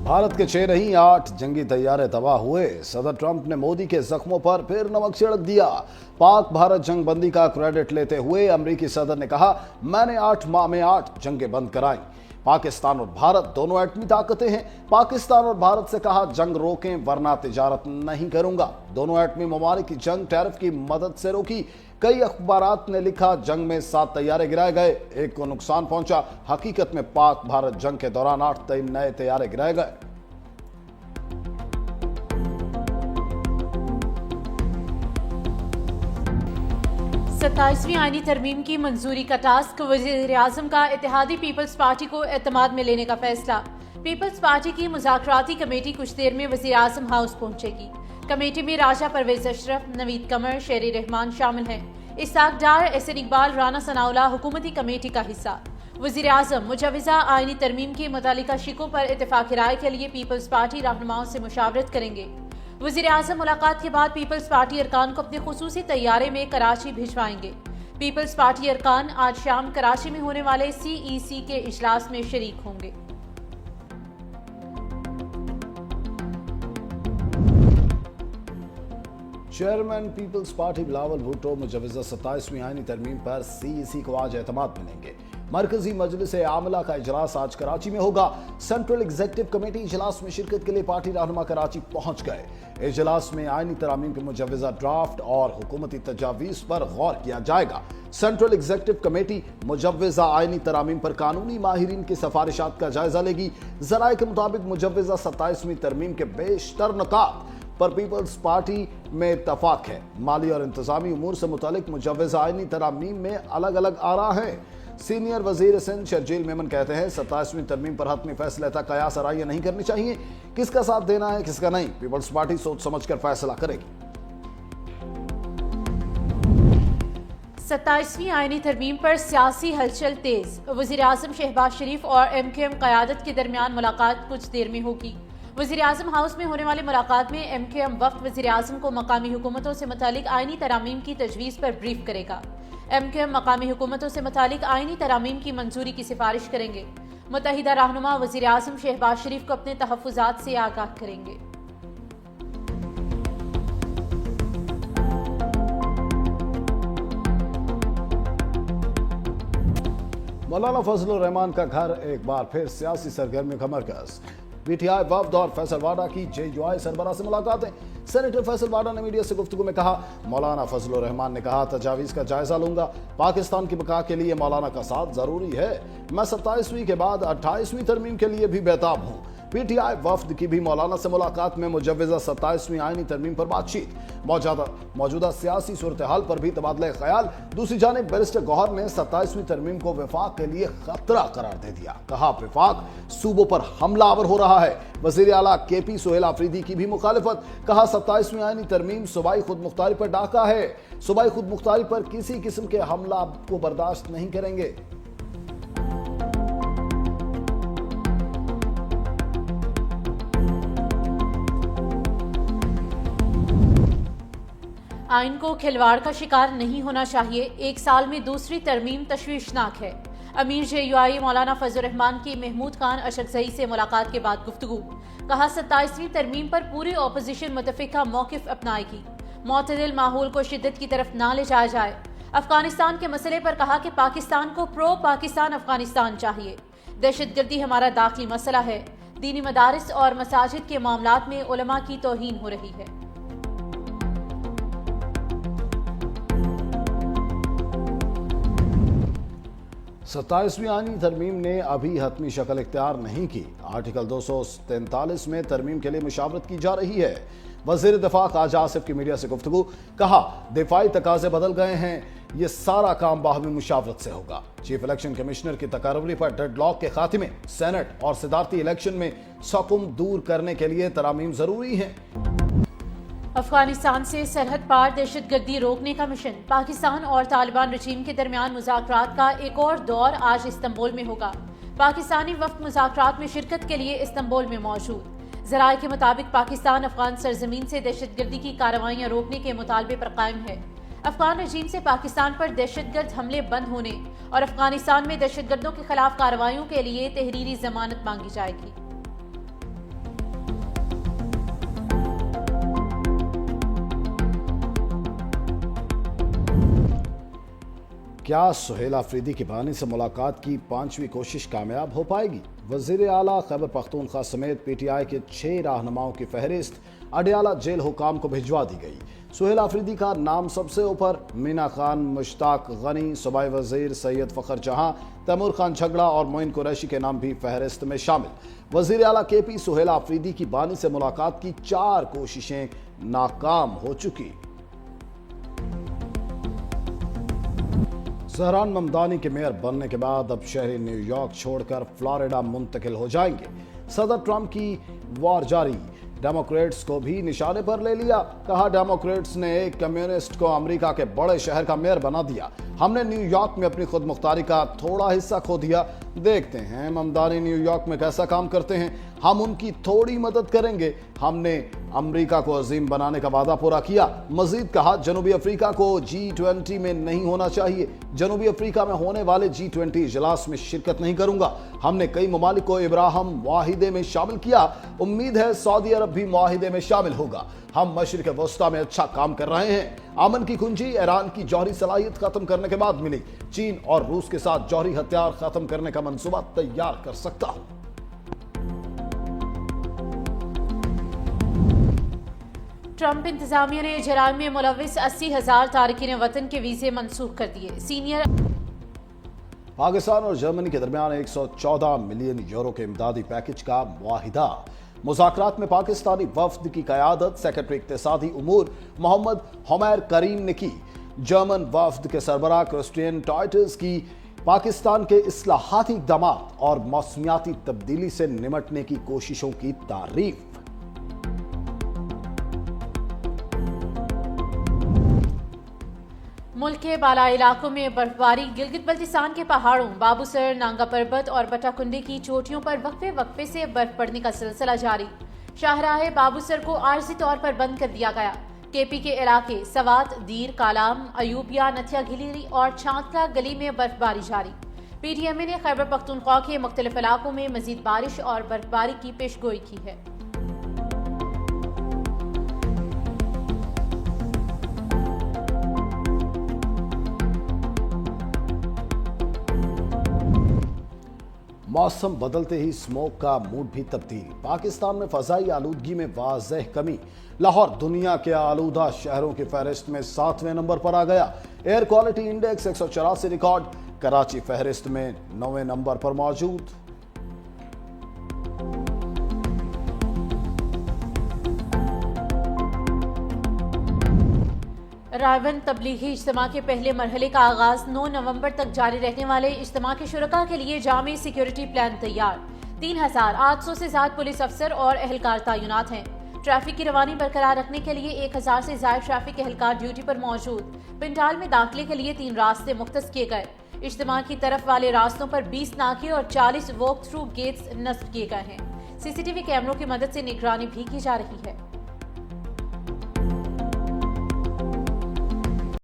भारत के 6 नहीं 8 जंगी तैयारे तबाह हुए। सदर ट्रंप ने मोदी के जख्मों पर फिर नमक छिड़क दिया। पाक भारत जंग बंदी का क्रेडिट लेते हुए अमेरिकी सदर ने कहा, मैंने 8 माह में 8 जंगें बंद कराई। पाकिस्तान और भारत दोनों एटमी ताकतें हैं। पाकिस्तान और भारत से कहा, जंग रोकें वरना तिजारत नहीं करूंगा। दोनों एटमी ममालिक की जंग टैरिफ की मदद से रोकी। कई अखबारात ने लिखा, जंग में 7 तैयारे गिराए गए, एक को नुकसान पहुंचा। हकीकत में पाक भारत जंग के दौरान 8 नए तैयारे गिराए गए। सत्ताईसवीं आईनी तरमीम की मंजूरी का टास्क वज़ीर-ए-आज़म का इत्तेहादी पीपल्स पार्टी को एतमाद में लेने का फैसला। पीपल्स पार्टी की मुज़ाकराती कमेटी कुछ देर में वज़ीर-ए-आज़म हाउस पहुंचेगी। कमेटी में राजा परवेज अशरफ, नवीद कमर, शेर रहमान शामिल हैं। इस्हाक डार, एहसन इकबाल, राना सनाउल्लाह हुकूमती कमेटी का हिस्सा। वज़ीर-ए-आज़म मुजव्वज़ा आईनी तरमीम के मुतालिका शिकों पर इत्तेफाक राय के लिए पीपल्स पार्टी रहनुमाओं से मुशावरत करेंगे। वज़ीर-ए-आज़म मुलाकात के बाद पीपल्स पार्टी अरकान को अपने खुसूसी तैयारे में कराची भिजवाएंगे। पीपल्स पार्टी अरकान आज शाम कराची में होने वाले CEC के इजलास में शरीक होंगे। चेयरमैन पीपल्स पार्टी बिलावल भुट्टो मुजव्वज़ा 27वीं आईनी तरमीम पर CEC को आज एतमाद मिलेंगे। मरकजी मजलिस आमला का इजलास आज कराची में होगा। सेंट्रल एग्जीक्यूटिव कमेटी इजलास में शिरकत के लिए पार्टी रहनुमा कराची पहुंच गए। इजलास में आईनी तरामीम के मुजव्वज़ा ड्राफ्ट और हुकूमती तजावीज़ पर गौर किया जाएगा। सेंट्रल एग्जीक्यूटिव कमेटी मुजव्वज़ा आईनी तरामीम पर कानूनी माहिरीन की सिफारिशात का जायजा लेगी। ज़राए के मुताबिक मुजव्वज़ा 27वीं तरमीम के बेशतर नुकात पर पीपल्स पार्टी में इत्तफाक है। माली और इंतजामी उमूर से मुतालिक मुजव्वज़ा आईनी तरामीम में अलग अलग आरा हैं। सीनियर वजीर सिंध शर्जील मेमन कहते हैं, 27वीं तरमीम पर हतमी फैसले तक कयास आराइयां नहीं करनी चाहिए। किसका साथ देना है किसका नहीं, पीपल्स पार्टी सोच समझ कर फैसला करेगी। 27वीं आईनी तरमीम पर सियासी हलचल तेज। वज़ीर-ए-आज़म शहबाज शरीफ और MKM क़यादत के दरमियान मुलाकात कुछ देर में होगी। वज़ीर-ए-आज़म हाउस में होने वाली मुलाकात में MKM वक्त वज़ीर-ए-आज़म को मकामी हुकूमतों से मुतालिक आईनी तरामीम की तजवीज़ पर ब्रीफ करेगा। MKM मकामी हुकूमतों से मुतालिक आईनी तरामीम की मंजूरी की सिफारिश करेंगे। मुत्तहिदा रहनुमा वज़ीर-ए-आज़म शहबाज शरीफ को अपने तहफ़्फ़ुज़ात से आगाह करेंगे। मौलाना फजलुर रहमान का घर एक बार फिर सियासी सरगर्मी का मरकज। PTI वफ्द और फैसल वाडा की JUI सरबराह से मुलाकातें। सेनेटर फैसल वाडा ने मीडिया से गुफ्तगू में कहा, मौलाना फजलुर रहमान ने कहा, तजावीज़ का जायजा लूंगा। पाकिस्तान की बका के लिए मौलाना का साथ जरूरी है। मैं 27वीं के बाद 28वीं तरमीम के लिए भी बेताब हूँ। PTI वफ्द की भी मौलाना से मुलाकात में मुजव्वज़ा 27वीं आईनी तरमीम पर बातचीत। मौजूदा सियासी सूरत हाल पर भी तबादला ख्याल। दूसरी जानिब बैरिस्टर गौहर ने 27वीं तरमीम को वफाक के लिए खतरा करार दे दिया। कहा, वफाक सूबों पर हमलावर हो रहा है। वज़ीर आला KP सोहेल आफरीदी की भी मुखालिफत। कहा, 27वीं आईनी तरमीम सूबाई खुद मुख्तारी पर डाका है। सूबाई खुद मुख्तारी पर किसी किस्म के हमला को बर्दाश्त नहीं करेंगे। आइन को खिलवाड़ का शिकार नहीं होना चाहिए। एक साल में दूसरी तरमीम तशवीशनाक है। अमीर JUI मौलाना फजलुर रहमान की महमूद खान अशरफजई से मुलाकात के बाद गुफ्तगू। कहा, 27वीं तरमीम पर पूरी अपोजिशन मुतफिका मौकिफ अपनाएगी। मुतदिल माहौल को शिद्दत की तरफ ना ले जाया जाए। अफगानिस्तान के मसले पर कहा कि पाकिस्तान को प्रो पाकिस्तान अफगानिस्तान चाहिए। दहशतगर्दी हमारा दाखिली मसला है। दीनी मदारिस और मसाजिद के मामलात में उलमा की तौहीन हो रही है। सत्ताईसवीं आईनी तरमीम ने अभी हतमी शक्ल इख्तियार नहीं की। आर्टिकल 243 में तरमीम के लिए मुशावरत की जा रही है। वज़ीर दिफा ख्वाजा आसिफ की मीडिया से गुफ्तगू। कहा, दिफाई तकाजे बदल गए हैं, ये सारा काम बाहमी मुशावरत से होगा। चीफ इलेक्शन कमिश्नर की तकार्री पर डेडलॉक के खात्मे, सेनेट और सदारती इलेक्शन में सकुम दूर करने के लिए तरामीम जरूरी है। अफगानिस्तान से सरहद पार दहशतगर्दी रोकने का मिशन। पाकिस्तान और तालिबान रजीम के दरमियान मुज़ाकरात का एक और दौर आज इस्तांबुल में होगा। पाकिस्तानी वफ्द मुज़ाकरात में शिरकत के लिए इस्तांबुल में मौजूद। ज़राए के मुताबिक पाकिस्तान अफगान सरजमीन से दहशतगर्दी की कार्रवाइयाँ रोकने के मुतालबे पर कायम है। अफगान रजीम से पाकिस्तान पर दहशतगर्द हमले बंद होने और अफगानिस्तान में दहशतगर्दों के खिलाफ कार्रवाइयों के लिए तहरीरी जमानत मांगी जाएगी। क्या सुहेल आफरीदी की बानी से मुलाकात की 5वीं कोशिश कामयाब हो पाएगी? वजीर आला खैबर पख्तूनख्वा समेत पीटीआई के 6 रहनुमाओं की फहरिस्त अडयाला जेल हुकाम को भिजवा दी गई। सुहेल आफरीदी का नाम सबसे ऊपर। मीना खान, मुश्ताक गनी, सूबाई वजीर सैयद फखर जहां, तैमूर खान झगड़ा और मोइन कुरैशी के नाम भी फहरिस्त में शामिल। वजीर आला केपी सुहेल आफरीदी की बानी से मुलाकात की 4 कोशिशें नाकाम हो चुकी। जहरान ममदानी के मेयर बनने के बाद अब शहरी न्यूयॉर्क छोड़कर फ्लोरिडा मुंतकिल हो जाएंगे। सदर ट्रंप की वॉर जारी, डेमोक्रेट्स को भी निशाने पर ले लिया। कहा, डेमोक्रेट्स ने एक कम्युनिस्ट को अमेरिका के बड़े शहर का मेयर बना दिया। हमने न्यूयॉर्क में अपनी खुद मुख्तारी का थोड़ा हिस्सा खो दिया। देखते हैं ममदानी न्यूयॉर्क में कैसा काम करते हैं। हम उनकी थोड़ी मदद करेंगे। हमने अमेरिका को अजीम बनाने का वादा पूरा किया। मजीद कहा, जनूबी अफ्रीका को G20 में नहीं होना चाहिए। जनूबी अफ्रीका में होने वाले G20 इजलास में शिरकत नहीं करूंगा। हमने कई ममालिक को इब्राहिम मुआहिदे में शामिल किया। उम्मीद है सऊदी अरब भी मुआहिदे में शामिल होगा। हम मशरिक वस्ता में अच्छा काम कर रहे हैं। अमन की कुंजी ईरान की जौहरी सलाहियत खत्म करने के बाद मिली। चीन और रूस के साथ जौहरी हथियार खत्म करने का मंसूबा तैयार कर सकता हूं। ट्रंप इंतजामिया ने जराइम में मुलविस 80,000 तारकीन वतन के वीजे मनसूख कर दिए। सीनियर पाकिस्तान और जर्मनी के दरमियान 114 मिलियन यूरो के इमदादी पैकेज का मुआहिदा। मुज़ाकरात में पाकिस्तानी वफ्द की क़यादत सेक्रेटरी इक़्तिसादी उमूर मोहम्मद हुमैर करीम ने की। जर्मन वफ्द के सरबराह क्रिस्टियन टॉयटर्स की पाकिस्तान के इस्लाहाती इक़दामात और मौसमियाती तब्दीली से निमटने की कोशिशों की तारीफ। मुल्क के बाला इलाकों में बर्फबारी। गिलगित बल्तिस्तान के पहाड़ों बाबूसर, नांगा पर्बत और बटाकुंडे की चोटियों पर वक्फे से बर्फ पड़ने का सिलसिला जारी। शाहराह बाबूसर को आर्जी तौर पर बंद कर दिया गया। केपी के इलाके सवात, दीर, कालाम, अयूबिया, नथिया घिलीरी और छांतला गली में बर्फबारी जारी। पीटीएमए ने खैबर पख्तूनख्वा के मुख्तलिफ इलाकों में मजीद बारिश और बर्फबारी की पेशगोई की है। मौसम बदलते ही स्मोक का मूड भी तब्दील। पाकिस्तान में फजाई आलूदगी में वाज़ेह कमी। लाहौर दुनिया के आलूदा शहरों की फहरिस्त में 7वें नंबर पर आ गया। Air quality index 184 record. Karachi फहरिस्त में 9वें नंबर पर मौजूद। रायबंद तबलीगी इज्तिमा के पहले मरहले का आगाज 9 नवंबर तक जारी रहने वाले इज्तिमा के शुरका के लिए जामी सिक्योरिटी प्लान तैयार। 3,800 से ज्यादा पुलिस अफसर और एहलकार तैनात हैं। ट्रैफिक की रवानी बरकरार रखने के लिए 1,000 से ज्यादा ट्रैफिक एहलकार ड्यूटी पर मौजूद। पंडाल में दाखिले के लिए 3 रास्ते मुख्तस किए गए। इज्तिमा की तरफ वाले रास्तों पर 20 नाके और 40 वॉक थ्रू गेट्स नस्ब किए गए हैं। सीसीटीवी कैमरों की मदद से निगरानी भी की जा रही है।